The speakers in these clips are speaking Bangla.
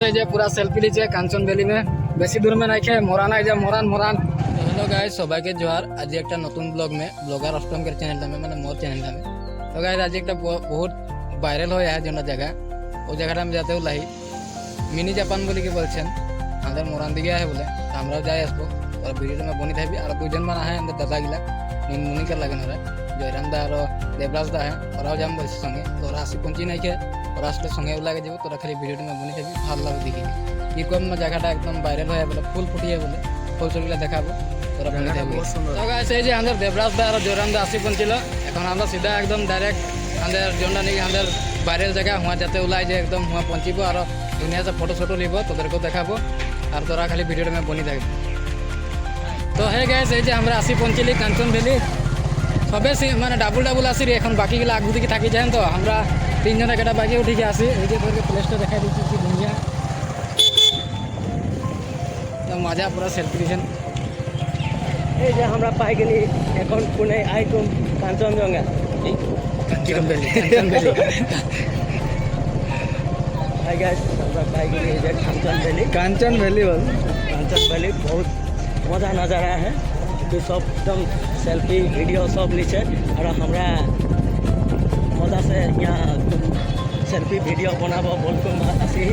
पूरा सेल्फी लीजिए कांचन वैली में बेसि दूर में नहीं खे मोरान आई मोरान मोरान। हेलो गाइस सबाई के जोहार आज एक नतून ब्लॉग में ब्लॉगार अष्टम के चैनल में मैंने मोर चैनल में तो गाइस आज एक बहुत वायरल हो है जो जगह वो जगह में जाते लाई मिनी जापान बोली के बोलছেন আমাদের মোরান দিকে है बोले আমরাও যাই আসবো और वीडियो में बनी থাকবি আর দুইজন মান है আমাদের দাদা গিলা মুনিকার লাগে না জয়রাম দা আর দেবরাজ দা है ওরাও যাম বলছে সঙ্গে তোরা আসি পৌঁছি নাই কে और आसले संगे लगे जब तोरा खाली वीडियो में बनी थी ভাল लगे देखी कि कम जगह एकदम वायरल है बोले फुल फुटिए बोले फुल चल देखाबो तोरा बनी थी तो गाइस এই যে আমাদের দেবরাজ দা আর জয়রাম দা আসি পৌঁছিল এখন আমরা সিধা একদম ডাইরেক্ট আমাদের জন্ডা নিয়ে আমাদের ভাইরাল জায়গা হুয়া যাতে ওলাই যে একদম হুয়া পৌঁছিব আর দুনিয়া से फोटो छोटो লিব তোদেরকে দেখাবো আর তোরা খালি ভিডিও में बनी থাকবি। তো হে গাইস এই যে আমরা আসি পৌঁছিলি কাঞ্চন ভ্যালি সবে মানে ডাবল ডাবল আসি এখন বাকিগুলো আগু দিকে থাকি যান তো আমরা তিনজনে একটা বাকি উঠিকে আসি এই যে তোকে প্লেসটা দেখাই দিচ্ছি কি দুনিয়া তো মজা পুরো সেলিব্রেশন এই যে আমরা পাই গেলি এখন কোনে আইকম কাঞ্চনজঙ্ঘা এই কাঞ্চন ভ্যালি हाय गाइस আমরা পাই গেলি এই যে कांचन वैली बोल कांचन वैली बहुत मजा नजारा है कि सब एकदम सेल्फी वीडियो सब लीचे और हमरा मजा से यहाँ सेल्फी वीडियो बनाबो बोलको आसी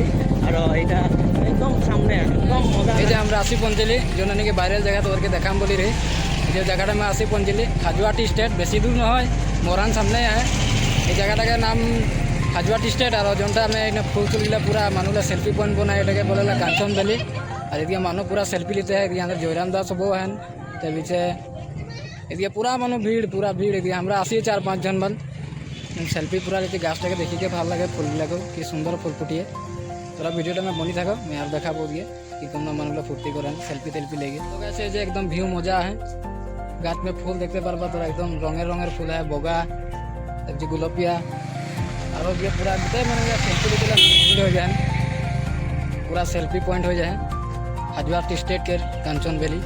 और এটা एकदम सामने एकदम मजा এই যে আমরা আসি পৌঁছলি জন্য নাকি ভাইরাল জায়গা তোদেরকে দেখাম বলি রে এই যে জায়গাটা আমি আসি পৌঁছলি খাজুয়াটি স্টেট বেশি দূর নহয় মোরান সামনে है এই জায়গাটাকে নাম খাজুয়াটি স্টেট আর जोनटा আমি এখানে ফুল তুলিলা পুরা মানুষরা সেলফি পয়েন্ট বনাই এটাকে বলে কাঞ্চন ভ্যালি আর এদিকে মানুষ পুরা সেলফি লিতে है এদিকে আমাদের জয়রাম দাস সবও हैं তো বিচে এদিকে পুরা মানুষ পুরা ভিড় এদিকে আমরা আসি 4-5 জন মান সেলফি পুরা लेते গাছটাকে দেখিকে ভালো লাগে ফুলগুলাকে কি সুন্দর ফুল ফুটিয়ে তোরা ভিডিওটা में বনি থাকো मैं আর দেখাবো দিয়ে कि তোমরা মানুষগুলো ফুর্তি করেন সেলফি টেলফি লেগে তো গাছে যে একদম ভিউ মজা है গাছ में फूल देखते पारबा তোরা एकदम रंगेर फूल है बोगा যে गुलाबिया और ये पूरा मैंने सेल्फी लेते हो जाए पूरा सेल्फी पॉइंट हो जाए हाजवाटी स्टेट के कांचन वैली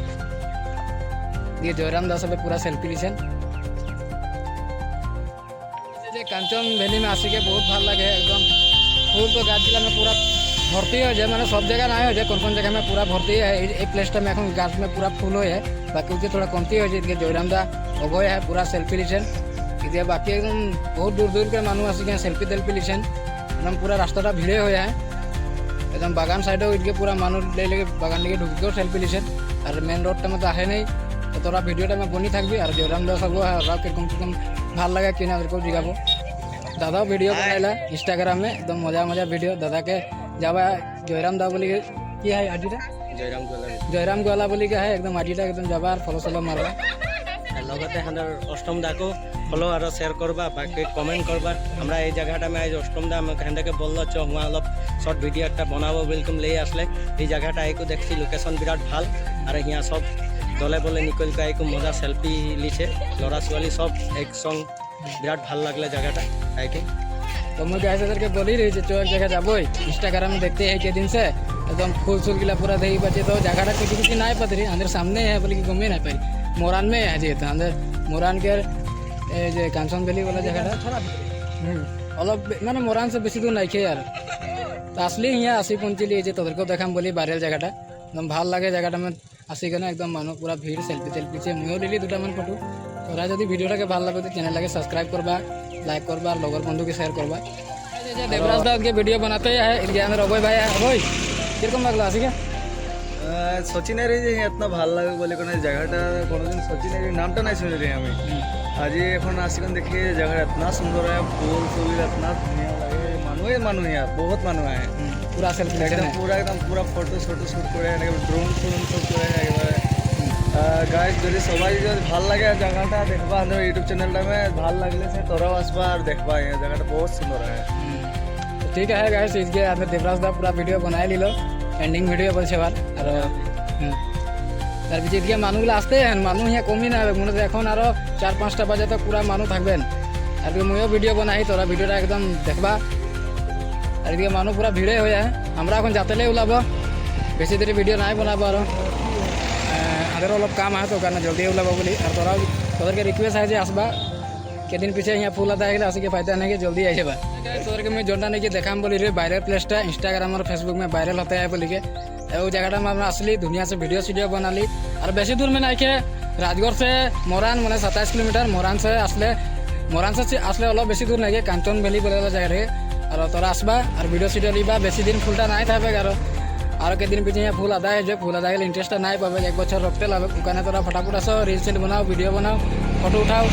ये जयराम दास पूरा सेल्फी लीछेन कांचन वैली में आसिके बहुत भल लगे एकदम फूल तो गाछ जिला में पूरा भर्ती हो जाए मैंने सब जगह ना हो जाए कौन जगह में पूरा भर्ती है ये प्लेसटा में এখন गाछ में पूरा फूल हो है बाकी उसके थोड़ा कमती हो जाए जयराम दा अभय है पूरा सेल्फी लीछेन इतना बाकी एकदम बहुत दूर दूर के मानू आसिके सेल्फी टेल्फी लीछेन एकदम पूरा रास्ता भिड़े हो है एकदम बागान साइडो इनके पूरा मानू ले लेके बागान लेके ढुकियो सेल्फी लीछेन और मेन रोडटा में तो आए नहीं तो तोरा भिडियोटा में बनी थकबी और जयराम दास सब कम से कम ভাল लगे कि जिगाबो दादा भिडियो बनाइला इंस्टाग्राम में एकदम मजा मजा भिडियो दादा के जाबा जयराम दा बोली कि है आजीटा जयराम गोला बोली के है एकदम आजीटा एकदम जाबा फलो सलो मारबा লগতে আমাদের অষ্টম দাকে ফলো আর শেয়ার করবা বাকি কমেন্ট করবা আমরা এই জায়গাটা আমি আজ অষ্টম দা আমাকে হেন্দাকে বললো চ হুয়া অলপ শর্ট ভিডিও একটা বানাবো বিলকুম লেই আসলে এই জায়গাটা আইকো দেখছি লোকেশন বিরাট ভাল আর হিয়া সব দলে বলে নিকলকে আইকো মজা সেলফি লিছে লড়া ছোৱালী সব এক সঙ্গ বিরাট ভাল লাগলে জায়গাটা আইকো तो मुझे ऐसे करके बोली रही जो एक जगह जाबो इंस्टाग्राम में देखते हैं के दिन से एकदम फूल सूल गिला पूरा दही बचे तो जगह किसी नहीं पता रही अंदर सामने है बोले कि घूमे नहीं पारी मोरान में है जी तो अंदर मोरान के जो कांचन वैली वाला जगह अलग मैंने मोरान से बेसि दूर नहीं खे यार तो असली यहाँ आसी पहुँचली तोदेरको देखाम बोली वायरल जगह एकदम ভাল লাগে जगह में आसी गए एकदम मानुष पूरा भीड़ सेल्फी टेल्फी से मैं लिली दुटा मान फोटो তোরা যদি ভিডিওটাকে ভালো লাগে তো চ্যানেলটাকে সাবস্ক্রাইব করবা लाइक करबा और लोगर बंधु के शेयर करबा देवराज दास के वीडियो बनाते हैं इंडिया में अभय भाई अभय किरकम लगला आसिके सोची नहीं रही इतना ভাল লাগে বলে কোনো জায়গাটা কোনোদিন सोची नहीं रही नामটা नहीं सुन रही हमें आज এখন আসিকন দেখি जगह इतना सुंदर है फूल फूल इतना बढ़िया लगे मानु यहाँ बहुत मानु है पूरा सेल्फी एकदम पूरा फोटो शोटो शूट करे ड्रोन फ्रोन सब करे একবারে गाइस যদি সবাই যদি ভাল লাগে জায়গাটা দেখবা আমাদের ইউটিউব চ্যানেলটা में ভাল লাগলে से তোরাও আসবা আর দেখবা এই জায়গাটা बहुत सुंदर है ठीक है गाइस इसके हमने देवराज दा पूरा वीडियो बनाए लिलो एंडिंग वीडियो বলছে আর তার বিচে দিয়ে মানুষগুলো আসতে हैं মানুষ यहाँ কমই না হবে মনে এখন আরো 4-5টা বাজে তো পুরা মানুষ থাকবেন আর মইও ভিডিও বানাই তোরা ভিডিওটা একদম দেখবা আর এদিকে মানুষ পুরা ভিড়ে হয়ে যায় আমরা এখন যাতেলে ওলাবো বেশি দেরি ভিডিও নাই বানাবো আর আমাদেরও অলপ কাম আছে তো কারণে জলদি ওলাবো বলি আর তোরাও তোদেরকে রিকোয়েস্ট আছে যে আসবা কেদিন পিছে यहाँ ফুল আদা গেলে আসিকে फायदा नहीं कि जल्दी आई जाबा तोर के मैं जोड़ा नहीं कि देखाम बोली रे वायरल प्लेसटा इंस्टाग्राम और फेसबुक में वायरल होता है बोली के वो जगह में আমরা আসলি दुनिया से वीडियो बनाली और बेसी दूर में नहीं के राजगढ़ से मोरान मैंने 27 किलोमीटर मोरान से আসলে অলপ বেশি দূর নাকি কাঞ্চন ভ্যালি বলে জায়গা রে আর তোরা আসবা আর ভিডিও লিবা বেশি দিন ফুলটা নাই থাকবে আর কেদিন পিছিয়ে ফুল আদা হয়ে যায় ফুল আদা গেলে ইন্টারেস্টটা নাই পাবে এক বছর রক্তে লাগবে ওখানে তোরা ফটাফট আসো রিলস বানাও ভিডিও বানাও ফটো উঠাও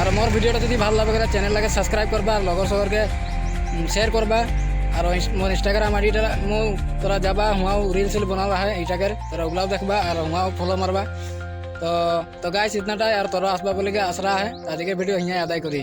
আর মোর ভিডিওটা যদি ভালো লাগে তাহলে চ্যানেল লাগে সাবস্ক্রাইব করবা আর লগর সগরকে শেয়ার করবা আর মোর ইনস্টাগ্রাম আইডিটা মো তোরা যাবা হুয়াও রিলস বানাবা হয় এইটাকে তোরা ওগুলাও দেখবা আর হুয়াও ফলো মারবা तो गाइस इतना और तोरा आसबा बोले के आसरा है आज के वीडियो यहाँ अदाई करी।